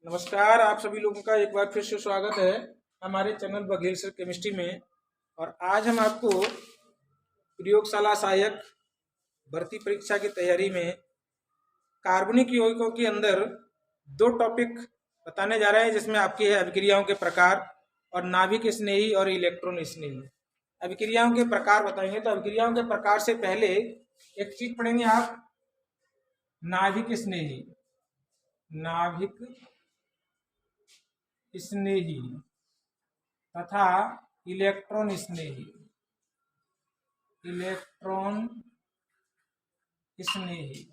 नमस्कार, आप सभी लोगों का एक बार फिर से स्वागत है हमारे चैनल बघेल सर केमिस्ट्री में। और आज हम आपको प्रयोगशाला सहायक भर्ती परीक्षा की तैयारी में कार्बनिक यौगिकों के अंदर दो टॉपिक बताने जा रहे हैं, जिसमें आपकी है अभिक्रियाओं के प्रकार और नाभिक स्नेही और इलेक्ट्रॉन स्नेही। अभिक्रियाओं के प्रकार बताएंगे, तो अभिक्रियाओं के प्रकार से पहले एक चीज पढ़ेंगे आप, नाभिक स्नेही। नाभिक स्नेही तथा इलेक्ट्रॉन स्नेही। इलेक्ट्रॉन स्नेही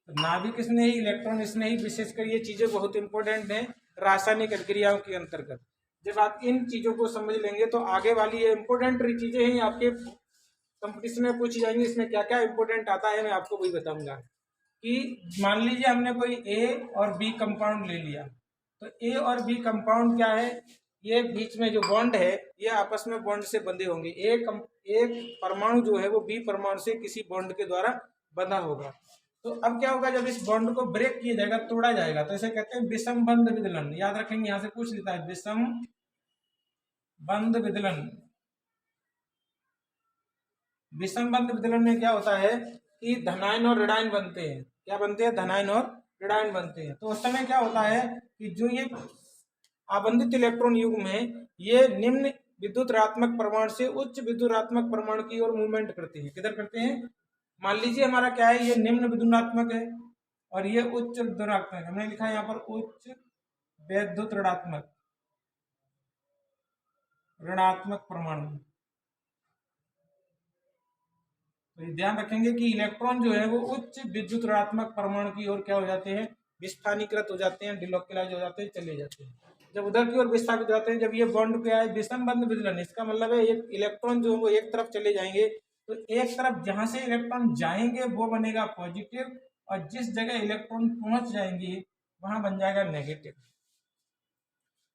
नाभिक स्नेही, इलेक्ट्रॉन स्नेही, विशेषकर ये चीजें बहुत इंपॉर्टेंट हैं रासायनिक अभिक्रियाओं के अंतर्गत। जब आप इन चीजों को समझ लेंगे तो आगे वाली ये इंपॉर्टेंट चीजें हैं आपके कंपटीशन में पूछी जाएंगी। इसमें क्या क्या इंपॉर्टेंट आता है मैं आपको वही बताऊंगा। कि मान लीजिए हमने कोई ए और बी कंपाउंड ले लिया, तो ए और बी कंपाउंड क्या है, ये बीच में जो बॉन्ड है ये आपस में बॉन्ड से बंधे होंगे। एक परमाणु जो है वो बी परमाणु से किसी बॉन्ड के द्वारा बंधा होगा। तो अब क्या होगा, जब इस बॉन्ड को ब्रेक किया जाएगा, तोड़ा जाएगा, तो इसे कहते हैं विषम बंध विदलन। याद रखेंगे, यहां से पूछ लेता है विषम बंध विदलन। विषम बंध विदलन में क्या होता है कि धनायन और ऋणायन बनते हैं। क्या बनते हैं? धनायन और ऋणायन बनते हैं। तो उस समय क्या होता है कि जो ये आबंधित इलेक्ट्रॉन युग्म में ये निम्न विद्युत ऋणात्मक परमाणु से उच्च विद्युत ऋणात्मक परमाणु की ओर मूवमेंट करते हैं। किधर करते हैं? मान लीजिए हमारा क्या है, ये निम्न विद्युत ऋणात्मक है और ये उच्च विद्युत ऋणात्मक। हमने लिखा है यहाँ पर उच्च विद्युत ऋणात्मक परमाणु। तो ध्यान रखेंगे कि इलेक्ट्रॉन जो है वो उच्च विद्युत ऋणात्मक परमाणु की ओर क्या हो जाते हैं, विस्थानीकृत हो जाते हैं, डिलोक्युलाइज हो जाते हैं, चले जाते हैं। जब उधर की ओर विस्थापित हो जाते हैं, जब ये बॉन्ड क्या है विषम बंध विदलन, इसका मतलब है एक इलेक्ट्रॉन जो है वो एक तरफ चले जाएंगे, तो एक तरफ जहां से इलेक्ट्रॉन जाएंगे वो बनेगा पॉजिटिव, और जिस जगह इलेक्ट्रॉन पहुंच जाएंगे वहां बन जाएगा नेगेटिव।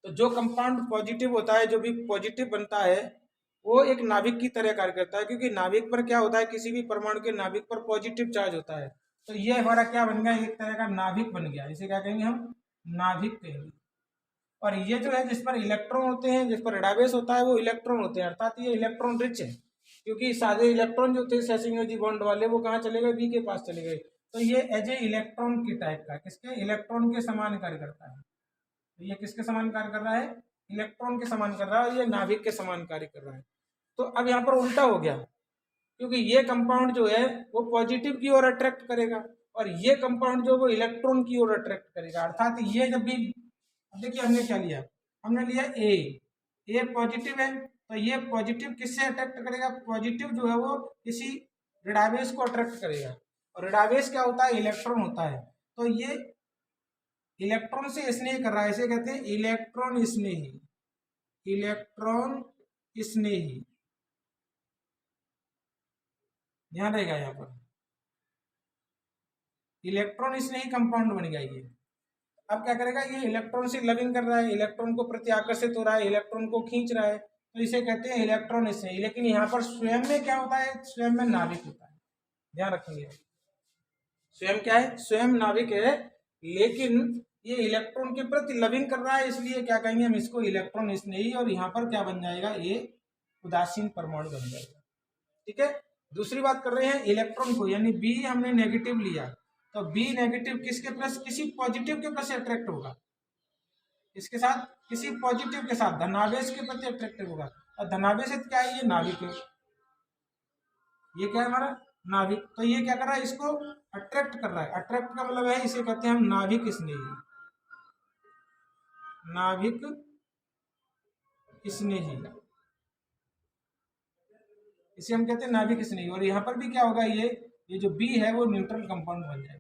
तो जो कंपाउंड पॉजिटिव होता है, जो भी पॉजिटिव बनता है, वो एक नाभिक की तरह कार्य करता है, क्योंकि नाभिक पर क्या होता है, किसी भी परमाणु के नाभिक पर पॉजिटिव चार्ज होता है। तो ये हमारा क्या बन गया, एक तरह का नाभिक बन गया। इसे क्या कहेंगे हम? नाभिक कहेंगे। और ये जो है जिस पर इलेक्ट्रॉन होते हैं, जिस पर ऋणावेश होता है, वो इलेक्ट्रॉन होते हैं, अर्थात ये इलेक्ट्रॉन रिच है। क्योंकि सादे इलेक्ट्रॉन जो थे सेसिंग बॉन्ड वाले, वो कहाँ चले गए? बी के पास चले गए। तो ये एज ए इलेक्ट्रॉन की टाइप का, किसके? इलेक्ट्रॉन के समान कार्य करता है। तो ये किसके समान कार्य कर रहा है? इलेक्ट्रॉन के समान कर रहा है, और ये नाभिक के समान कार्य कर रहा है। तो अब यहाँ पर उल्टा हो गया, क्योंकि ये कंपाउंड जो है वो पॉजिटिव की ओर अट्रैक्ट करेगा और ये कंपाउंड जो वो इलेक्ट्रॉन की ओर अट्रैक्ट करेगा। अर्थात ये जब भी, अब देखिए हमने क्या लिया, हमने लिया ए पॉजिटिव है, तो ये पॉजिटिव किससे अट्रैक्ट करेगा? पॉजिटिव जो है वो किसी ऋणावेश को अट्रैक्ट करेगा, और ऋणावेश क्या होता है? इलेक्ट्रॉन होता है। तो ये इलेक्ट्रॉन से स्नेह कर रहा है, इसे कहते हैं इलेक्ट्रॉन स्नेही। इलेक्ट्रॉन स्नेही, ध्यान रहेगा यहाँ पर, इलेक्ट्रॉन स्नेही कंपाउंड बन गया ये। अब क्या करेगा, ये इलेक्ट्रॉन से लविंग कर रहा है, इलेक्ट्रॉन को प्रति आकर्षित हो रहा है, इलेक्ट्रॉन को खींच रहा है, तो इसे कहते हैं इलेक्ट्रॉन स्नेही। लेकिन यहाँ पर स्वयं में क्या होता है? स्वयं में नाभिक होता है। ध्यान रखेंगे, स्वयं क्या है? स्वयं नाभिक है, लेकिन ये इलेक्ट्रॉन के प्रति लविंग कर रहा है, इसलिए क्या कहेंगे हम इसको? इलेक्ट्रॉन स्नेही। और यहाँ पर क्या बन जाएगा? ये उदासीन परमाणु बन जाएगा। ठीक है। दूसरी बात कर रहे हैं इलेक्ट्रॉन को, यानी बी हमने नेगेटिव लिया, तो बी नेगेटिव किसके प्लस? किसी पॉजिटिव के प्लस अट्रैक्ट होगा। इसके साथ किसी पॉजिटिव के साथ धनावेश के प्रति अट्रैक्टिव होगा। और धनावेश क्या है? ये नाभिक है। ये क्या है? हमारा नाभिक। तो ये क्या कर रहा है? इसको अट्रैक्ट कर रहा है। अट्रैक्ट का मतलब है, इसे कहते हैं हम नाभिक स्नेही। नाभिक स्नेही, इसे हम कहते हैं नाभिक स्नेही। और यहाँ पर भी क्या होगा, ये जो बी है वो न्यूट्रल कंपाउंड बन जाएगा।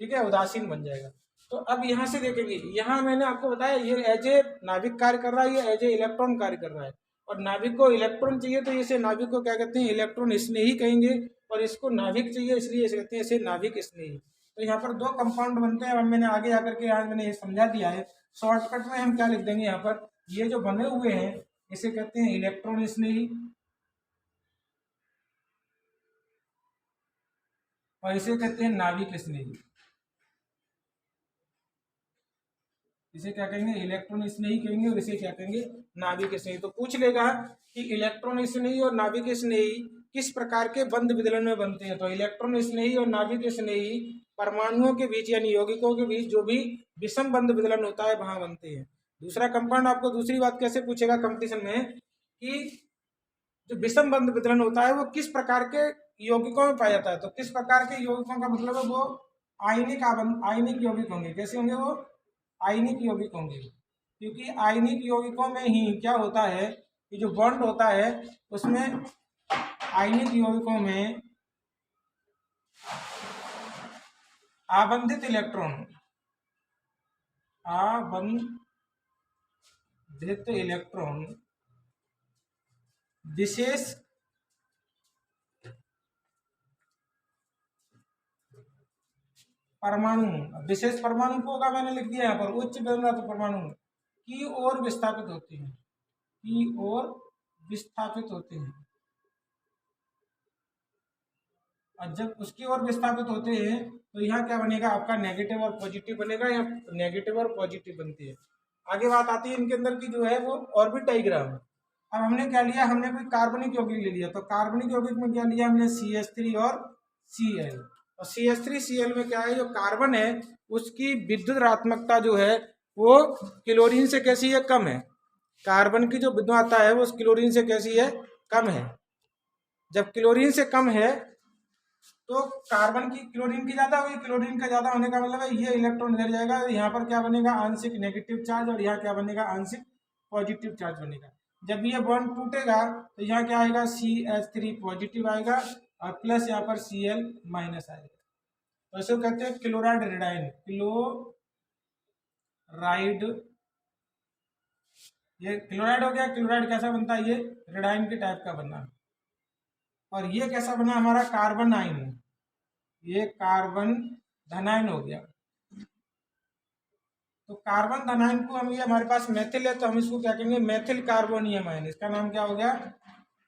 ठीक है, उदासीन बन जाएगा। तो अब यहाँ से देखेंगे, यहाँ मैंने आपको बताया ये एज ए नाभिक कार्य कर रहा है, ये एज ए इलेक्ट्रॉन कार्य कर रहा है। और नाभिक को इलेक्ट्रॉन चाहिए, तो इसे नाभिक को क्या कहते हैं? इलेक्ट्रॉन स्नेही कहेंगे। और इसको नाभिक चाहिए, इसलिए इसे कहते हैं इसे नाभिक स्नेही। तो यहाँ पर दो कंपाउंड बनते हैं। अब मैंने आगे आकर के आज मैंने ये समझा दिया है। शॉर्टकट में हम क्या लिख देंगे यहाँ पर, ये जो बने हुए हैं इसे कहते हैं इलेक्ट्रॉन स्नेही। और इसे कहते हैं नाभिक स्नेही। इसे क्या कहेंगे, इलेक्ट्रॉन स्नेही कहेंगे, और इसे क्या कहेंगे, नाभिक स्नेही। तो पूछ लेगा कि इलेक्ट्रॉन स्नेही और नाभिक स्नेही किस प्रकार के बंध विदलन में बनते हैं। तो इलेक्ट्रॉन स्नेही और नाभिक स्नेही परमाणुओं के बीच यानी यौगिकों के बीच जो भी विषम बंध विदलन होता है वहां बनते हैं। दूसरा कंपाउंड आपको दूसरी बात कैसे पूछेगा कंपटीशन में कि जो विषम बंध विदलन होता है वो किस प्रकार के यौगिकों में पाया जाता है। तो किस प्रकार के यौगिकों का मतलब है वो आयनिक यौगिक होंगे। कैसे होंगे वो, आयनिक यौगिक होंगे, क्योंकि आयनिक यौगिकों में ही क्या होता है कि जो बॉन्ड होता है उसमें आयनिक यौगिकों में आबंधित इलेक्ट्रॉन विशेष परमाणु को होगा, मैंने लिख दिया यहाँ पर उच्च बेलनाथ परमाणु की ओर विस्थापित होते हैं, और जब उसकी ओर विस्थापित होते हैं तो यहाँ क्या बनेगा आपका नेगेटिव और पॉजिटिव बनेगा, या नेगेटिव और पॉजिटिव बनती है। आगे बात आती है इनके अंदर की जो है वो ऑर्बिट डायग्राम। अब हमने क्या लिया, हमने कोई कार्बनिक यौगिक ले लिया, तो कार्बनिक यौगिक में क्या लिया हमने CH3 और Cl। और CH3Cl में क्या है, जो कार्बन है उसकी विद्युत ऋणात्मकता जो है वो क्लोरीन से कैसी है, कम है। कार्बन की जो विद्युत्ता है वो क्लोरीन से कैसी है, कम है। जब क्लोरीन से कम है तो कार्बन की क्लोरीन की ज्यादा होगी, क्लोरीन का ज्यादा होने का मतलब है ये इलेक्ट्रॉन इधर जाएगा, यहाँ पर क्या बनेगा आंशिक नेगेटिव चार्ज, और यहाँ क्या बनेगा आंशिक पॉजिटिव चार्ज बनेगा। जब ये बॉन्ड टूटेगा तो यहाँ क्या आएगा CH3 पॉजिटिव आएगा और प्लस यहाँ पर Cl माइनस आएगा। तो इसे कहते हैं क्लोराइड रेडाइन, क्लोराइड। ये क्लोराइड हो गया, क्लोराइड कैसा बनता है, ये रेडाइन के टाइप का बना। और ये कैसा बना हमारा कार्बन आयन, ये कार्बन धनायन हो गया। तो कार्बन धनायन को हम, ये हमारे पास मेथिल है तो हम इसको क्या कहेंगे, मेथिल कार्बोनियम आयन। इसका नाम क्या हो गया,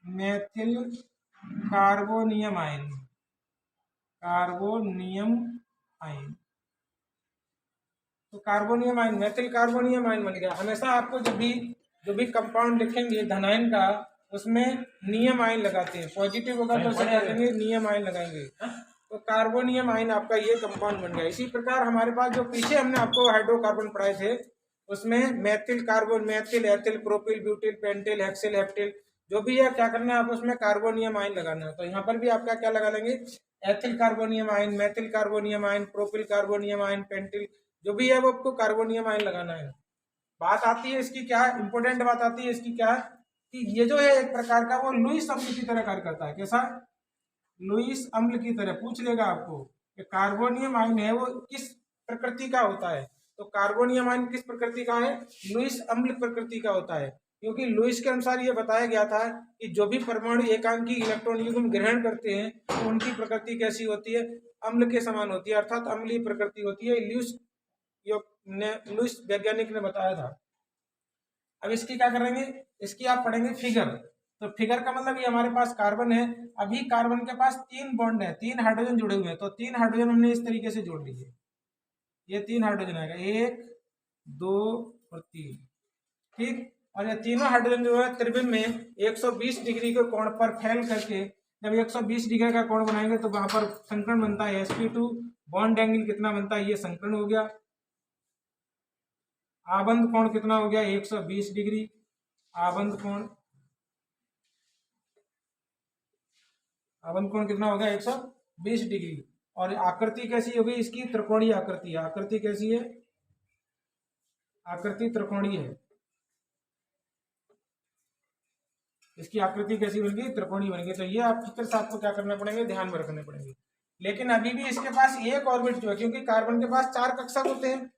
मेथिल कार्बोनियम आयन, तो carbonium ion, methyl carbonium ion बन गया। हमेशा आपको जो भी कंपाउंड लिखेंगे धनायन का उसमें नियम आयन लगाते हैं। पॉजिटिव होगा तो क्या करेंगे, नियम आयन लगाएंगे। तो कार्बोनियम आयन आपका ये कंपाउंड बन गया। इसी प्रकार हमारे पास जो पीछे हमने आपको हाइड्रोकार्बन पढ़ाए थे उसमें methyl carbon, methyl, ethyl, propyl, butyl, pentyl, hexyl, heptyl, जो भी है क्या करना है आप उसमें कार्बोनियम आयन लगाना है। तो यहाँ पर भी आपका क्या लगा लेंगे, ethyl carbonium ion, methyl carbonium ion, propyl carbonium ion, pentyl, जो भी है वो आपको कार्बोनियम आयन लगाना है। बात आती है इसकी क्या, इंपॉर्टेंट बात आती है इसकी क्या कि ये जो है एक प्रकार का वो लुईस अम्ल की तरह कार्य करता है। कैसा, लुईस अम्ल की तरह। पूछ लेगा आपको कि कार्बोनियम आयन है वो किस प्रकृति का होता है। तो कार्बोनियम आयन किस प्रकृति का है, लुईस अम्ल प्रकृति का होता है। क्योंकि लुईस के अनुसार ये बताया गया था कि जो भी परमाणु एकांकी इलेक्ट्रॉन युग्म ग्रहण करते हैं तो उनकी प्रकृति कैसी होती है, अम्ल के समान होती है, अर्थात अम्लीय प्रकृति होती है। लुईस वैज्ञानिक ने बताया था। अब इसकी क्या करेंगे, इसकी आप पढ़ेंगे फिगर। तो फिगर का मतलब ये हमारे पास कार्बन है, अभी कार्बन के पास 3 बॉन्ड है, 3 हाइड्रोजन जुड़े हुए हैं। तो 3 हाइड्रोजन हमने इस तरीके से जोड़ लीजिए, ये 3 हाइड्रोजन आएगा, 1 2 और 3, ठीक। और ये तीनों हाइड्रोजन जो है त्रिविम में 120 डिग्री के कोण पर फैल करके, जब 120 डिग्री का कोण बनाएंगे तो वहां पर संकरण बनता है sp2। बॉन्ड एंगल कितना बनता है, ये संकरण हो गया। आबंध कोण कितना हो गया, 120 डिग्री आबंध कोण कितना हो गया, 120 डिग्री। और आकृति कैसी होगी इसकी, त्रिकोणीय आकृति है। आकृति कैसी है, आकृति त्रिकोणीय है। इसकी आकृति कैसी बनेगी, त्रिकोणीय बनेगी। तो ये आप फिर से आपको क्या करना पड़ेंगे, ध्यान में रखने पड़ेंगे। लेकिन अभी भी इसके पास एक ऑर्बिट जो है, क्योंकि कार्बन के पास 4 कक्षक होते हैं,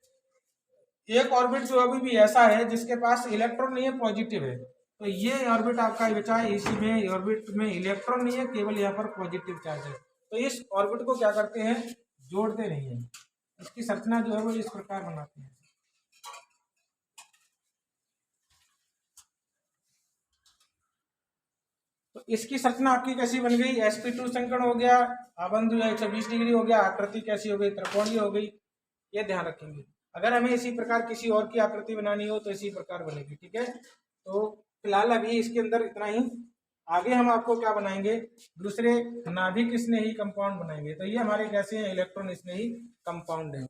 एक ऑर्बिट जो अभी भी ऐसा है जिसके पास इलेक्ट्रॉन नहीं है, पॉजिटिव है। तो ये ऑर्बिट आपका बचा है, इसी में ऑर्बिट में इलेक्ट्रॉन नहीं है, केवल यहाँ पर पॉजिटिव चार्ज है। तो इस ऑर्बिट को क्या करते हैं, जोड़ते नहीं है। इसकी संरचना जो है वो इस प्रकार बनाते हैं। तो इसकी संरचना आपकी कैसी बन गई, sp2 संकरण हो गया, आबंध जो है 120 डिग्री हो गया, आकृति कैसी हो गई, त्रिकोणीय हो गई, ये ध्यान रखेंगे। अगर हमें इसी प्रकार किसी और की आकृति बनानी हो तो इसी प्रकार बनेगी, ठीक है। तो फिलहाल अभी इसके अंदर इतना ही, आगे हम आपको क्या बनाएंगे, दूसरे नाभिक स्नेही कंपाउंड बनाएंगे। तो ये हमारे कैसे हैं, इलेक्ट्रॉन स्नेही कंपाउंड है।